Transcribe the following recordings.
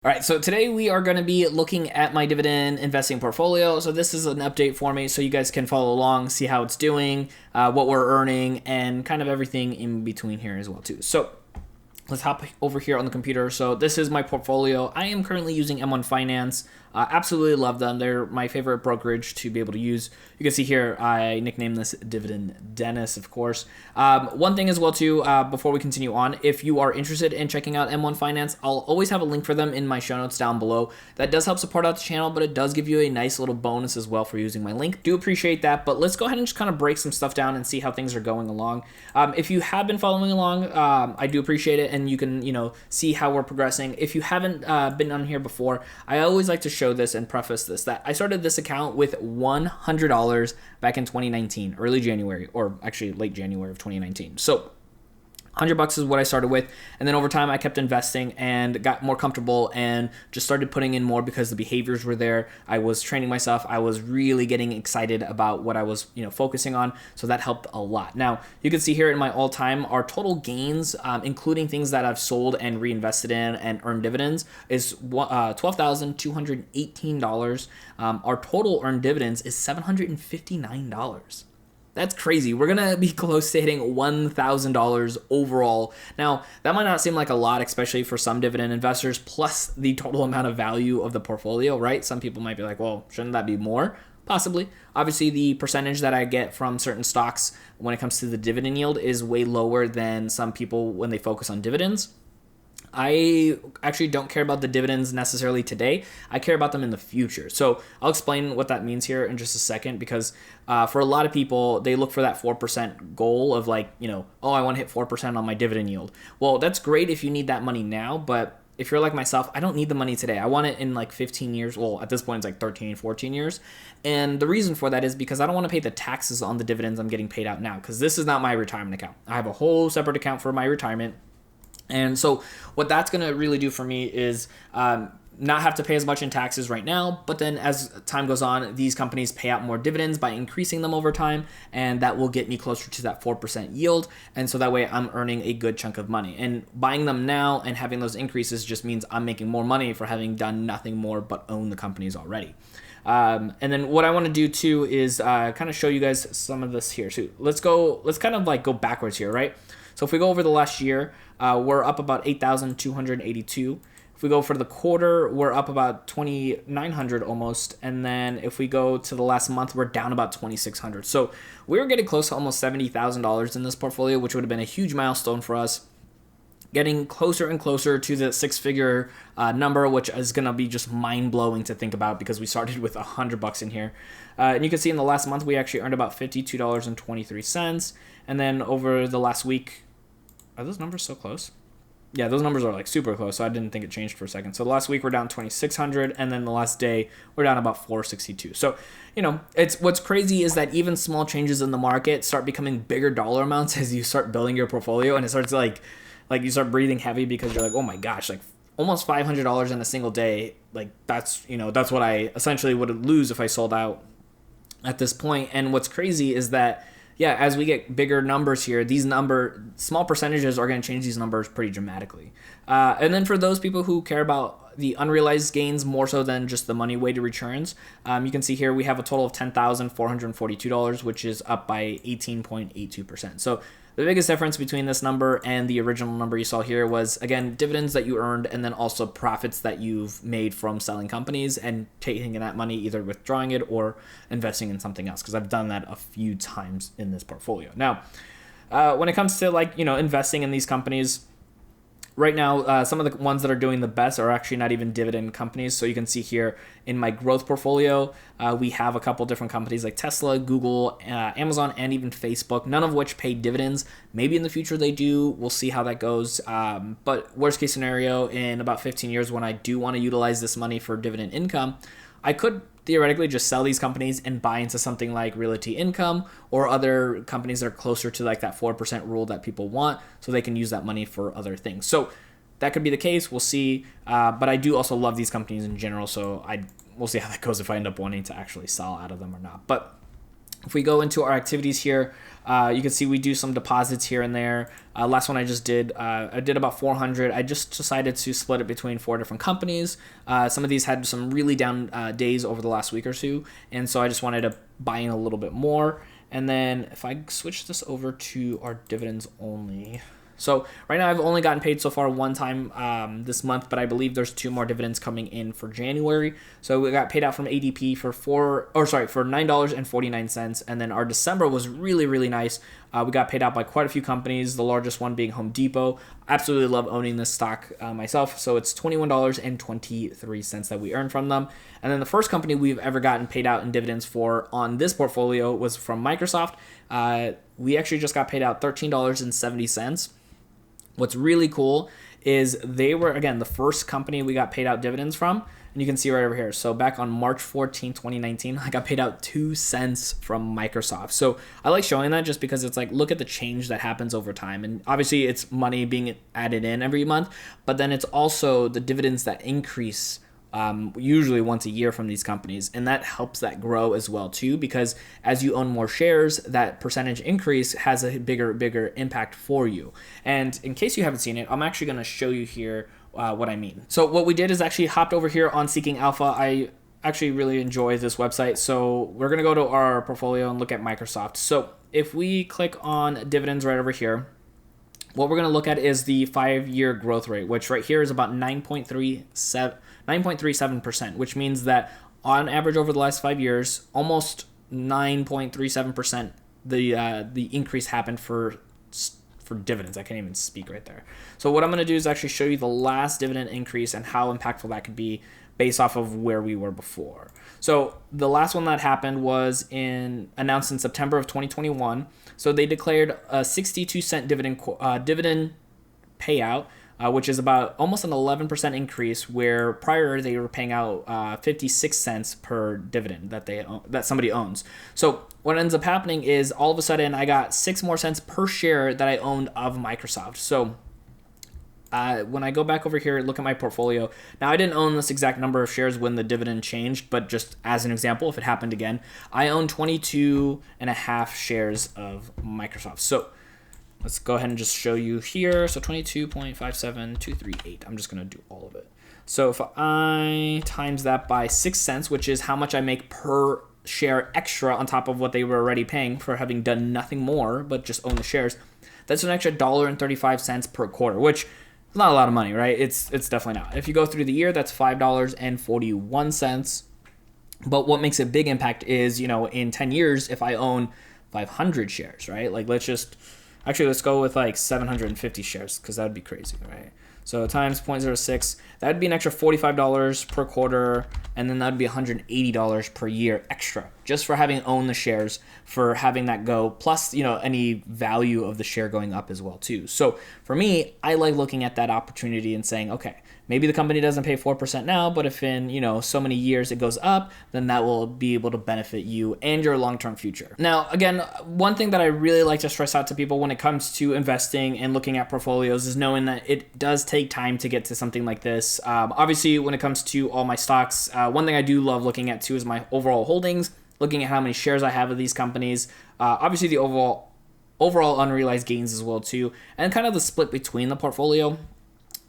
All right, so today we are going to be looking at my dividend investing portfolio. So this is an update for me so you guys can follow along, see how it's doing, what we're earning, and kind of everything in between here as well too. So let's hop over here on the computer. So this is my portfolio. I am currently using M1 Finance. Absolutely love them. They're my favorite brokerage to be able to use. You can see here, I nicknamed this Dividend Dennis, of course. One thing as well too, before we continue on, if you are interested in checking out M1 Finance, I'll always have a link for them in my show notes down below. That does help support out the channel, but it does give you a nice little bonus as well for using my link. Do appreciate that, but let's go ahead and just kind of break some stuff down and see how things are going along. If you have been following along, I do appreciate it, and you can, see how we're progressing. If you haven't been on here before, I always like to show this and preface this, that I started this account with $100 back in 2019, early January, or actually late January of 2019. So $100 is what I started with, and then over time I kept investing and got more comfortable and just started putting in more because the behaviors were there. I was training myself. I was really getting excited about what I was, focusing on, so that helped a lot. Now you can see here in my all-time, our total gains, including things that I've sold and reinvested in and earned dividends, is $12,218. Our total earned dividends is $759. That's crazy. We're going to be close to hitting $1,000 overall. Now, that might not seem like a lot, especially for some dividend investors, plus the total amount of value of the portfolio, right? Some people might be like, well, shouldn't that be more? Possibly. Obviously, the percentage that I get from certain stocks when it comes to the dividend yield is way lower than some people when they focus on dividends. I actually don't care about the dividends necessarily today. I care about them in the future. So I'll explain what that means here in just a second, because for a lot of people, they look for that 4% goal of I want to hit 4% on my dividend yield. Well, that's great if you need that money now, but if you're like myself, I don't need the money today. I want it in 15 years. Well, at this point, it's 13, 14 years. And the reason for that is because I don't want to pay the taxes on the dividends I'm getting paid out now, because this is not my retirement account. I have a whole separate account for my retirement. And so what that's going to really do for me is not have to pay as much in taxes right now, but then as time goes on, these companies pay out more dividends by increasing them over time, and that will get me closer to that 4% yield. And so that way I'm earning a good chunk of money. And buying them now and having those increases just means I'm making more money for having done nothing more but own the companies already. And then what I want to do too is kind of show you guys some of this here. So let's kind of go backwards here, right? So if we go over the last year, we're up about 8,282. If we go for the quarter, we're up about 2,900 almost. And then if we go to the last month, we're down about 2,600. So we were getting close to almost $70,000 in this portfolio, which would have been a huge milestone for us. Getting closer and closer to the six-figure number, which is going to be just mind-blowing to think about because we started with $100 in here. And you can see in the last month, we actually earned about $52.23. And then over the last week, are those numbers so close? Yeah, those numbers are super close, so I didn't think it changed for a second. So the last week we're down 2,600, and then the last day we're down about 462. So, it's what's crazy is that even small changes in the market start becoming bigger dollar amounts as you start building your portfolio, and it starts you start breathing heavy because you're like, oh my gosh, almost $500 in a single day. That's what I essentially would lose if I sold out at this point. And what's crazy is that, yeah, as we get bigger numbers here, small percentages are going to change these numbers pretty dramatically. And then for those people who care about the unrealized gains more so than just the money weighted returns, you can see here we have a total of $10,442, which is up by 18.82%. So the biggest difference between this number and the original number you saw here was, again, dividends that you earned and then also profits that you've made from selling companies and taking that money, either withdrawing it or investing in something else, because I've done that a few times in this portfolio. Now, when it comes to investing in these companies, right now, some of the ones that are doing the best are actually not even dividend companies. So you can see here in my growth portfolio, we have a couple different companies like Tesla, Google, Amazon, and even Facebook, none of which pay dividends. Maybe in the future they do. We'll see how that goes. But worst case scenario, in about 15 years, when I do want to utilize this money for dividend income, I could theoretically just sell these companies and buy into something like Realty Income or other companies that are closer to that 4% rule that people want, so they can use that money for other things. So that could be the case. We'll see. But I do also love these companies in general, so we'll see how that goes if I end up wanting to actually sell out of them or not. But if we go into our activities here, You can see we do some deposits here and there. Last one I just did, I did about 400. I just decided to split it between 4 different companies. Some of these had some really down days over the last week or two, and so I just wanted to buy in a little bit more. And then if I switch this over to our dividends only. So right now I've only gotten paid so far one time this month, but I believe there's 2 more dividends coming in for January. So we got paid out from ADP for $9.49, and then our December was really, really nice. We got paid out by quite a few companies, the largest one being Home Depot. Absolutely love owning this stock myself. So it's $21.23 that we earned from them. And then the first company we've ever gotten paid out in dividends for on this portfolio was from Microsoft. We actually just got paid out $13.70. What's really cool is they were, again, the first company we got paid out dividends from. And you can see right over here. So back on March 14, 2019, I got paid out 2 cents from Microsoft. So I like showing that just because it's like, look at the change that happens over time. And obviously it's money being added in every month, but then it's also the dividends that increase usually once a year from these companies, and that helps that grow as well too, because as you own more shares, that percentage increase has a bigger impact for you. And in case you haven't seen it, I'm actually going to show you here what I mean. So what we did is actually hopped over here on Seeking Alpha. I actually really enjoy this website, so we're going to go to our portfolio and look at Microsoft. So if we click on dividends right over here, what we're going to look at is the 5-year growth rate, which right here is about 9.37%, which means that on average over the last 5 years, almost 9.37%, the increase happened for dividends. I can't even speak right there. So what I'm going to do is actually show you the last dividend increase and how impactful that could be based off of where we were before. So the last one that happened was announced in September of 2021. So they declared a 62-cent dividend payout, which is about almost an 11% increase, where prior they were paying out 56 cents per dividend that somebody owns. So what ends up happening is all of a sudden I got 6 more cents per share that I owned of Microsoft. So when I go back over here and look at my portfolio, now I didn't own this exact number of shares when the dividend changed, but just as an example, if it happened again, I own 22.5 shares of Microsoft. So let's go ahead and just show you here. So 22.57238. I'm just going to do all of it. So if I times that by 6 cents, which is how much I make per share extra on top of what they were already paying for having done nothing more but just own the shares, that's an extra $1.35 per quarter, which is not a lot of money, right? It's definitely not. If you go through the year, that's $5.41. But what makes a big impact is, in 10 years, if I own 500 shares, right? Like let's go with like 750 shares, because that would be crazy, right? So times 0.06, that would be an extra $45 per quarter, and then that would be $180 per year extra, just for having owned the shares, for having that go, plus, any value of the share going up as well too. So for me, I like looking at that opportunity and saying, okay, maybe the company doesn't pay 4% now, but if in, so many years it goes up, then that will be able to benefit you and your long-term future. Now, again, one thing that I really like to stress out to people when it comes to investing and looking at portfolios is knowing that it does take time to get to something like this. Obviously, when it comes to all my stocks, one thing I do love looking at too is my overall holdings, looking at how many shares I have of these companies, obviously the overall unrealized gains as well too, and kind of the split between the portfolio.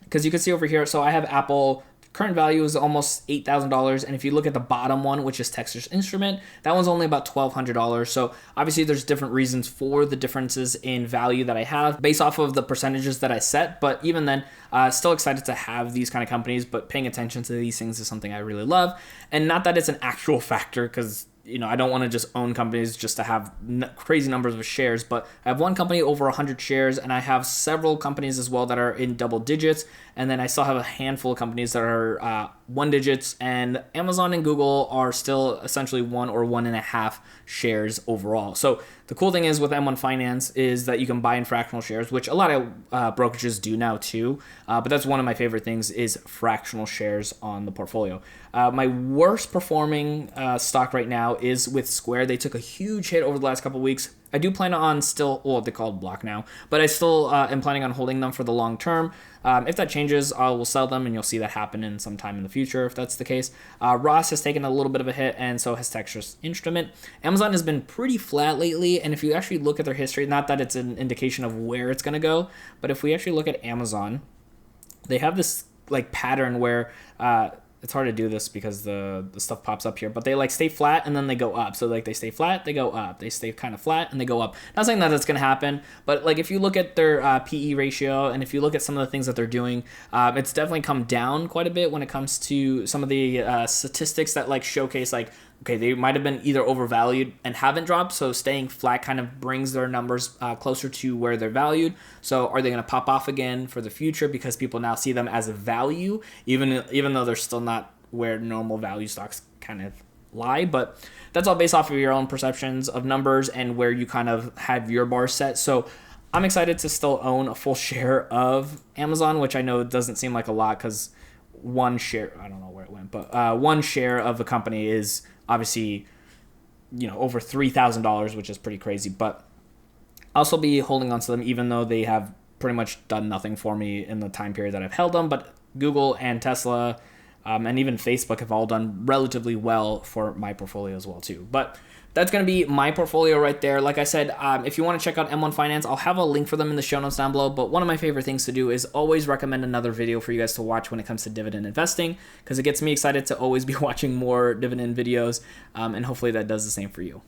Because you can see over here, so I have Apple, current value is almost $8,000, and if you look at the bottom one, which is Texas Instrument, that one's only about $1,200. So obviously there's different reasons for the differences in value that I have based off of the percentages that I set, but even then, still excited to have these kind of companies, but paying attention to these things is something I really love. And not that it's an actual factor, because I don't want to just own companies just to have crazy numbers of shares, but I have one company over 100 shares, and I have several companies as well that are in double digits, and then I still have a handful of companies that are 1 digits, and Amazon and Google are still essentially 1 or 1.5 shares overall. So the cool thing is with M1 Finance is that you can buy in fractional shares, which a lot of brokerages do now too, but that's one of my favorite things is fractional shares on the portfolio. My worst performing stock right now is with Square. They took a huge hit over the last couple of weeks. I do plan on still, well, they're called block now, but I still am planning on holding them for the long term. If that changes, I will sell them, and you'll see that happen in some time in the future if that's the case. Ross has taken a little bit of a hit, and so has Texas Instrument. Amazon has been pretty flat lately, and if you actually look at their history, not that it's an indication of where it's going to go, but if we actually look at Amazon, they have this like pattern where it's hard to do this because the stuff pops up here, but they like stay flat and then they go up. So like they stay flat, they go up. They stay kind of flat and they go up. Not saying that that's going to happen, but like if you look at their PE ratio and if you look at some of the things that they're doing, it's definitely come down quite a bit when it comes to some of the statistics that like showcase like, okay, they might have been either overvalued and haven't dropped, so staying flat kind of brings their numbers closer to where they're valued. So are they going to pop off again for the future because people now see them as a value, even though they're still not where normal value stocks kind of lie? But that's all based off of your own perceptions of numbers and where you kind of have your bar set. So I'm excited to still own a full share of Amazon, which I know doesn't seem like a lot because one share, I don't know where it went, but one share of the company is obviously, over $3,000, which is pretty crazy. But I'll still be holding on to them, even though they have pretty much done nothing for me in the time period that I've held them. But Google and Tesla and even Facebook have all done relatively well for my portfolio as well too. But that's going to be my portfolio right there. Like I said, if you want to check out M1 Finance, I'll have a link for them in the show notes down below. But one of my favorite things to do is always recommend another video for you guys to watch when it comes to dividend investing, because it gets me excited to always be watching more dividend videos, and hopefully that does the same for you.